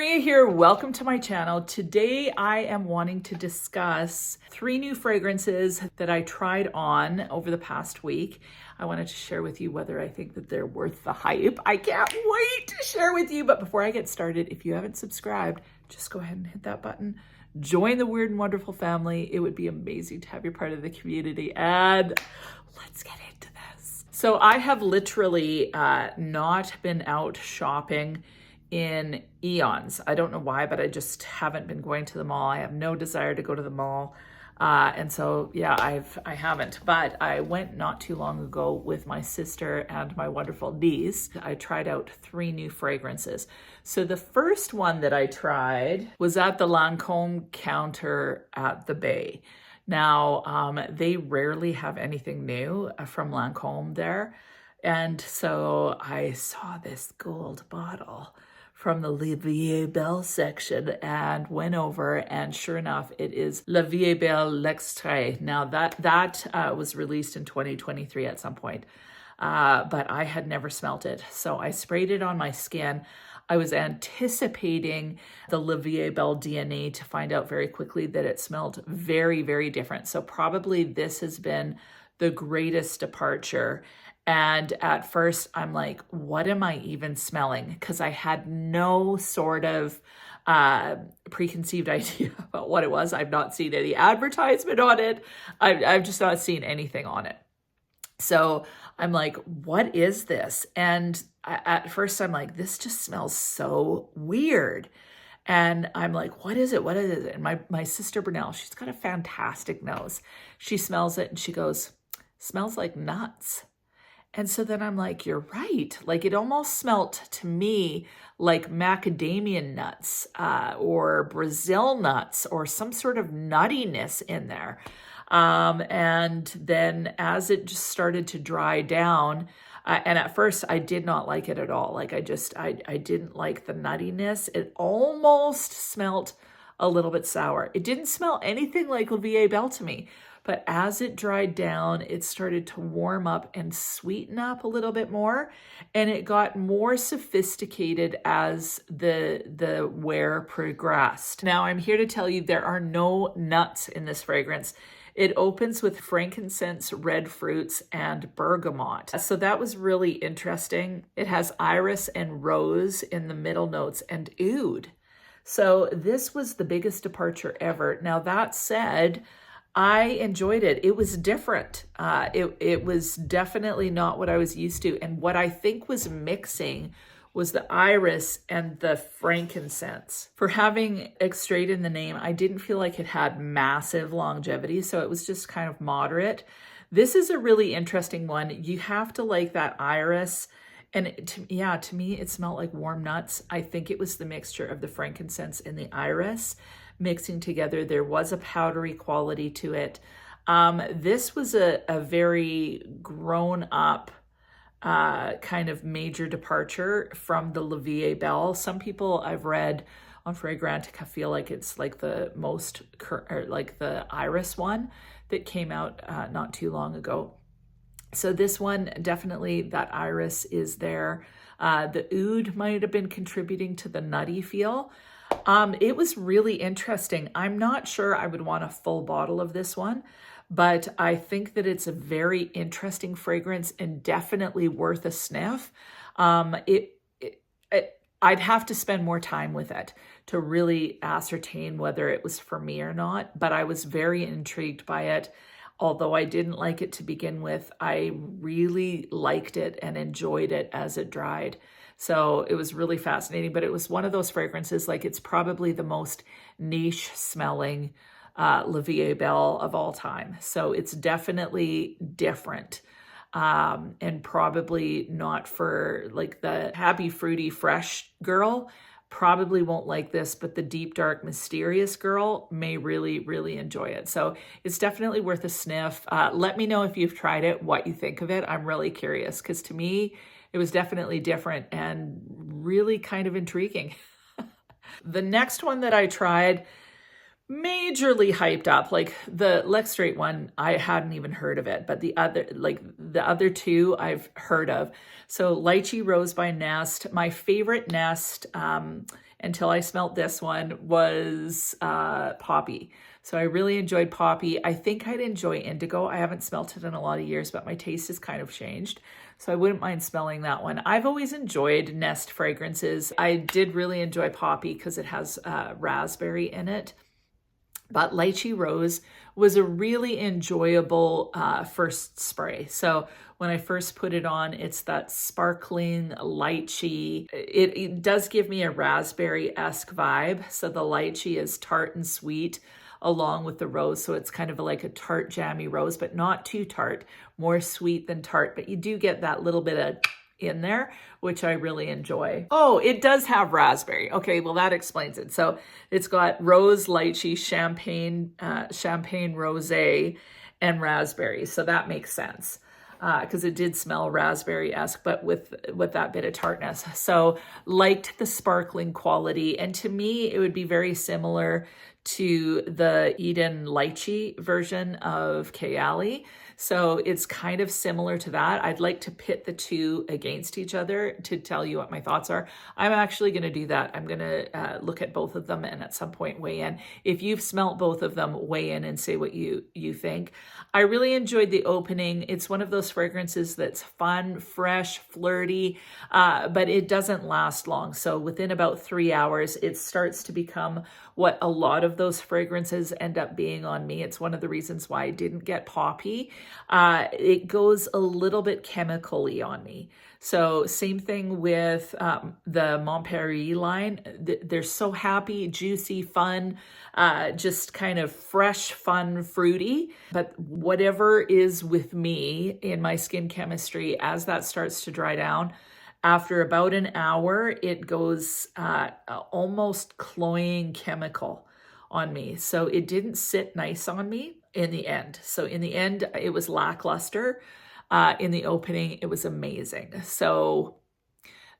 Maria here. Welcome to my channel. Today I am wanting to discuss 3 new fragrances that I tried on over the past week. I wanted to share with you whether I think that they're worth the hype. I can't wait to share with you. But before I get started, if you haven't subscribed, just go ahead and hit that button. Join the Weird and Wonderful family. It would be amazing to have you part of the community. And let's get into this. So I have literally not been out shopping in eons. I don't know why, but I just haven't been going to the mall. I have no desire to go to the mall. And so, yeah, I haven't, but I went not too long ago with my sister and my wonderful niece. I tried out 3 new fragrances. So the first one that I tried was at the Lancôme counter at the Bay. Now, they rarely have anything new from Lancôme there. And so I saw this gold bottle from the BELLE section and went over, and sure enough, it is Lveb L'Extrait. Now that was released in 2023 at some point, but I had never smelt it. So I sprayed it on my skin. I was anticipating the Lveb DNA to find out very quickly that it smelled very, very different. So probably this has been the greatest departure. And at first I'm like, what am I even smelling? Because I had no sort of preconceived idea about what it was. I've not seen any advertisement on it. I've just not seen anything on it. So I'm like, what is this? And at first I'm like, this just smells so weird. And I'm like, what is it? What is it? And my sister Brunelle, she's got a fantastic nose. She smells it and she goes, smells like nuts. And so then I'm like, you're right. Like it almost smelt to me like macadamia nuts or Brazil nuts or some sort of nuttiness in there. And then as it just started to dry down, and at first I did not like it at all. Like I didn't like the nuttiness. It almost smelt a little bit sour. It didn't smell anything like BELLE to me. But as it dried down, it started to warm up and sweeten up a little bit more. And it got more sophisticated as the wear progressed. Now, I'm here to tell you there are no nuts in this fragrance. It opens with frankincense, red fruits, and bergamot. So that was really interesting. It has iris and rose in the middle notes and oud. So this was the biggest departure ever. Now, that said, I enjoyed it. It was different. It was definitely not what I was used to. And what I think was mixing was the iris and the frankincense. For having extrait in the name, I didn't feel like it had massive longevity, so it was just kind of moderate. This is a really interesting one. You have to like that iris. And to me, it smelled like warm nuts. I think it was the mixture of the frankincense and the iris mixing together. There was a powdery quality to it. This was a very grown up kind of major departure from the BELLE. Some people I've read on Fragrantica feel like it's like the most, or like the iris one that came out not too long ago. So this one, definitely that iris is there. The oud might have been contributing to the nutty feel. It was really interesting. I'm not sure I would want a full bottle of this one, but I think that it's a very interesting fragrance and definitely worth a sniff. I'd have to spend more time with it to really ascertain whether it was for me or not, but I was very intrigued by it. Although I didn't like it to begin with, I really liked it and enjoyed it as it dried. So it was really fascinating, but it was one of those fragrances, like it's probably the most niche smelling BELLE of all time. So it's definitely different and probably not for like the happy, fruity, fresh girl. Probably won't like this, but the deep, dark, mysterious girl may really, really enjoy it. So it's definitely worth a sniff. Let me know if you've tried it, what you think of it. I'm really curious because to me, it was definitely different and really kind of intriguing. The next one that I tried, majorly hyped up, like the L'Extrait one, I hadn't even heard of it, but the other 2 I've heard of. So Lychee Rose by Nest, my favorite Nest, and until I smelt this one was poppy. So I really enjoyed poppy. I think I'd enjoy indigo. I haven't smelt it in a lot of years, but my taste has kind of changed. So I wouldn't mind smelling that one. I've always enjoyed Nest fragrances. I did really enjoy poppy because it has raspberry in it. But Lychee Rose was a really enjoyable first spray. So when I first put it on, it's that sparkling lychee. It does give me a raspberry-esque vibe. So the lychee is tart and sweet along with the rose. So it's kind of like a tart jammy rose, but not too tart, more sweet than tart. But you do get that little bit of in there, which I really enjoy. Oh, it does have raspberry. Okay, well that explains it. So it's got rose, lychee, champagne rosé, and raspberry. So that makes sense because it did smell raspberry-esque, but with that bit of tartness. So liked the sparkling quality, and to me, it would be very similar to the Eden Lychee version of Kayali. So it's kind of similar to that. I'd like to pit the two against each other to tell you what my thoughts are. I'm actually going to do that. I'm going to look at both of them and at some point weigh in. If you've smelt both of them, weigh in and say what you think. I really enjoyed the opening. It's one of those fragrances that's fun, fresh, flirty, but it doesn't last long. So within about 3 hours, it starts to become what a lot of those fragrances end up being on me. It's one of the reasons why I didn't get poppy. It goes a little bit chemically on me. So same thing with the Montpellier line. They're so happy, juicy, fun, just kind of fresh, fun, fruity. But whatever is with me in my skin chemistry, as that starts to dry down, after about an hour, it goes almost cloying chemical on me. So it didn't sit nice on me in the end. So in the end, it was lackluster. In the opening, it was amazing. So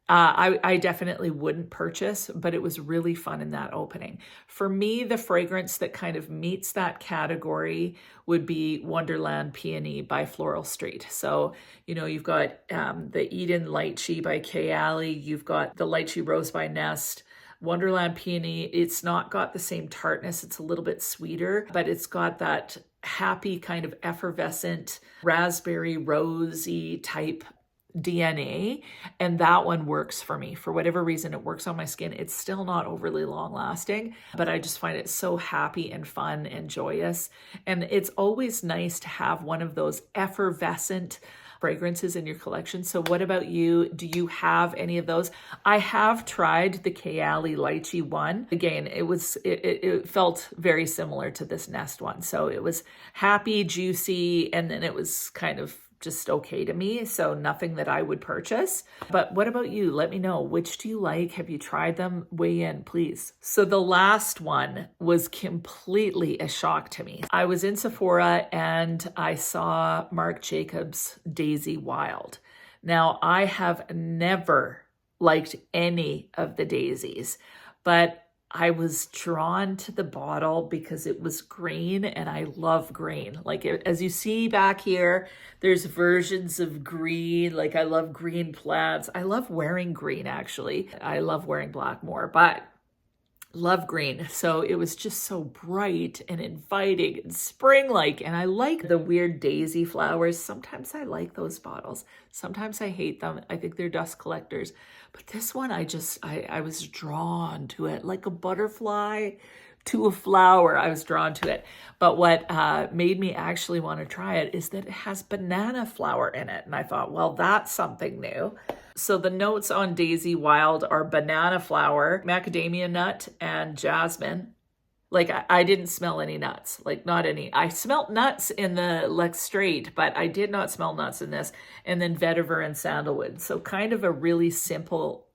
I definitely wouldn't purchase, but it was really fun in that opening. For me, the fragrance that kind of meets that category would be Wonderland Peony by Floral Street. So, you know, you've got the Eden Lychee by Kayali, you've got the Lychee Rose by Nest, Wonderland Peony. It's not got the same tartness. It's a little bit sweeter, but it's got that happy kind of effervescent raspberry rosy type DNA, and that one works for me. For whatever reason, it works on my skin. It's still not overly long lasting, but I just find it so happy and fun and joyous. And it's always nice to have one of those effervescent fragrances in your collection. So what about you? Do you have any of those? I have tried the Kayali Lychee one. Again, it felt very similar to this Nest one. So it was happy, juicy, and then it was kind of just okay to me. So nothing that I would purchase. But what about you? Let me know. Which do you like? Have you tried them? Weigh in, please. So the last one was completely a shock to me. I was in Sephora and I saw Marc Jacobs Daisy Wild. Now, I have never liked any of the daisies, but I was drawn to the bottle because it was green and I love green. Like as you see back here, there's versions of green. Like I love green plants. I love wearing green actually. I love wearing black more, but love green. So it was just so bright and inviting and spring-like. And I like the weird daisy flowers. Sometimes I like those bottles. Sometimes I hate them. I think they're dust collectors. But this one, I was drawn to it like a butterfly to a flower. I was drawn to it. But what made me actually want to try it is that it has banana flower in it. And I thought, well, that's something new. So the notes on Daisy Wild are banana flower, macadamia nut, and jasmine. Like I didn't smell any nuts, like not any. I smelt nuts in the Lex Straight, but I did not smell nuts in this. And then vetiver and sandalwood. So kind of a really simple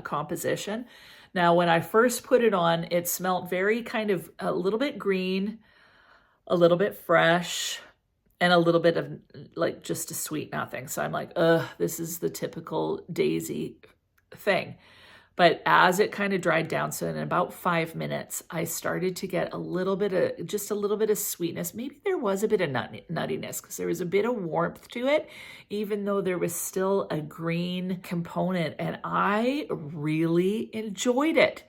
composition. Now, when I first put it on, it smelled very kind of a little bit green, a little bit fresh, and a little bit of like just a sweet nothing. So I'm like, this is the typical daisy thing. But as it kind of dried down, so in about 5 minutes, I started to get a little bit of, just a little bit of sweetness. Maybe there was a bit of nuttiness because there was a bit of warmth to it, even though there was still a green component, and I really enjoyed it.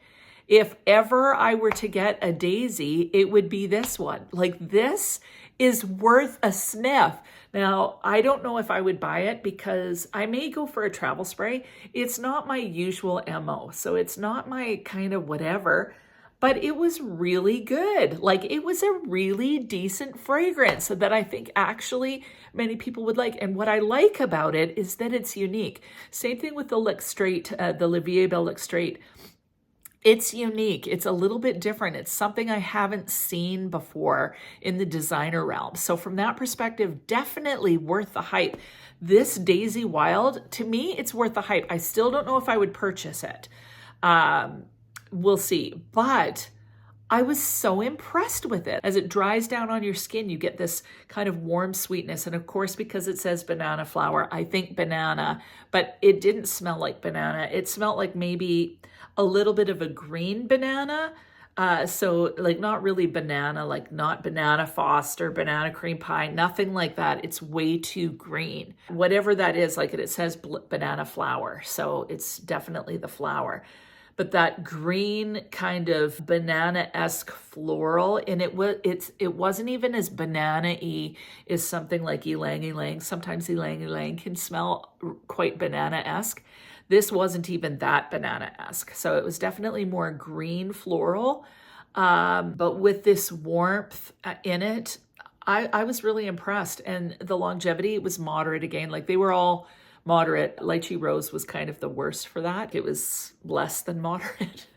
If ever I were to get a daisy, it would be this one. Like, this is worth a sniff. Now, I don't know if I would buy it because I may go for a travel spray. It's not my usual MO, so it's not my kind of whatever, but it was really good. Like, it was a really decent fragrance that I think actually many people would like. And what I like about it is that it's unique. Same thing with the Lick Straight, the Lveb Lick Straight. It's unique. It's a little bit different. It's something I haven't seen before in the designer realm. So from that perspective, definitely worth the hype. This Daisy Wild, to me, it's worth the hype. I still don't know if I would purchase it. We'll see. But I was so impressed with it. As it dries down on your skin, you get this kind of warm sweetness. And of course, because it says banana flower, I think banana, but it didn't smell like banana. It smelled like maybe a little bit of a green banana. So like not really banana, like not banana Foster, banana cream pie, nothing like that. It's way too green. Whatever that is, like it says banana flower. So it's definitely the flower. But that green kind of banana-esque floral, and it wasn't even as banana-y as something like ylang ylang. Sometimes ylang ylang can smell quite banana-esque. This wasn't even that banana-esque. So it was definitely more green floral, but with this warmth in it, I was really impressed. And the longevity was moderate again. Like they were all moderate. Lychee Rose was kind of the worst for that. It was less than moderate.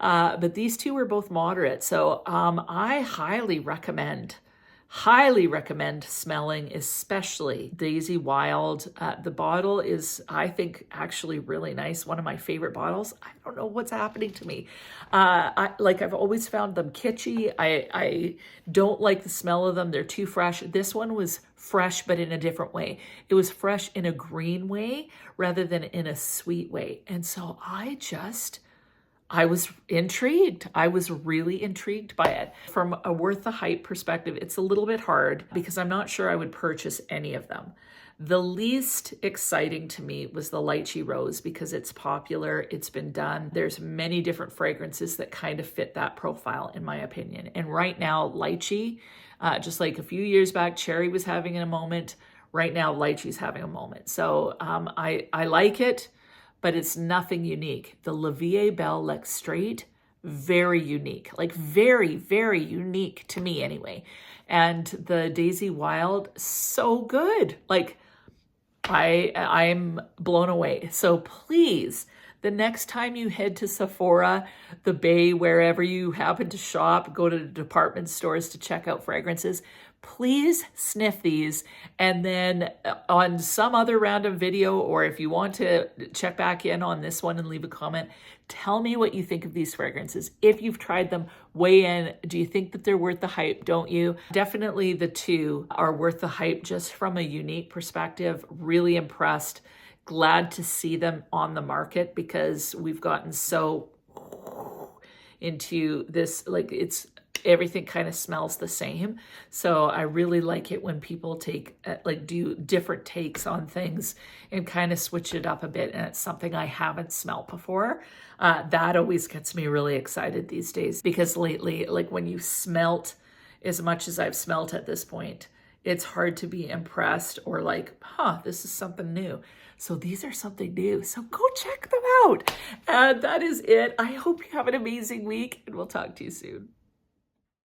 But these two were both moderate. So I highly recommend smelling, especially Daisy Wild. The bottle is, I think, actually really nice. One of my favorite bottles. I don't know what's happening to me. I've always found them kitschy. I don't like the smell of them. They're too fresh. This one was fresh, but in a different way. It was fresh in a green way rather than in a sweet way. And so I was intrigued. I was really intrigued by it. From a worth the hype perspective, it's a little bit hard because I'm not sure I would purchase any of them. The least exciting to me was the Lychee Rose because it's popular, it's been done. There's many different fragrances that kind of fit that profile, in my opinion. And right now, Lychee, just like a few years back, Cherry was having a moment. Right now, Lychee's having a moment. So I like it, but it's nothing unique. The BELLE Lick Straight, very unique, like very, very unique to me anyway. And the Daisy Wild, so good. Like I'm blown away. So please, the next time you head to Sephora, the Bay, wherever you happen to shop, go to the department stores to check out fragrances, please sniff these. And then on some other random video, or if you want to check back in on this one and leave a comment, tell me what you think of these fragrances. If you've tried them, weigh in. Do you think that they're worth the hype? Don't you? Definitely the two are worth the hype just from a unique perspective. Really impressed. Glad to see them on the market because we've gotten so into this, like everything kind of smells the same. So I really like it when people do different takes on things and kind of switch it up a bit. And it's something I haven't smelt before. That always gets me really excited these days because lately, like when you smelt as much as I've smelt at this point, it's hard to be impressed or like, this is something new. So these are something new. So go check them out. And that is it. I hope you have an amazing week and we'll talk to you soon.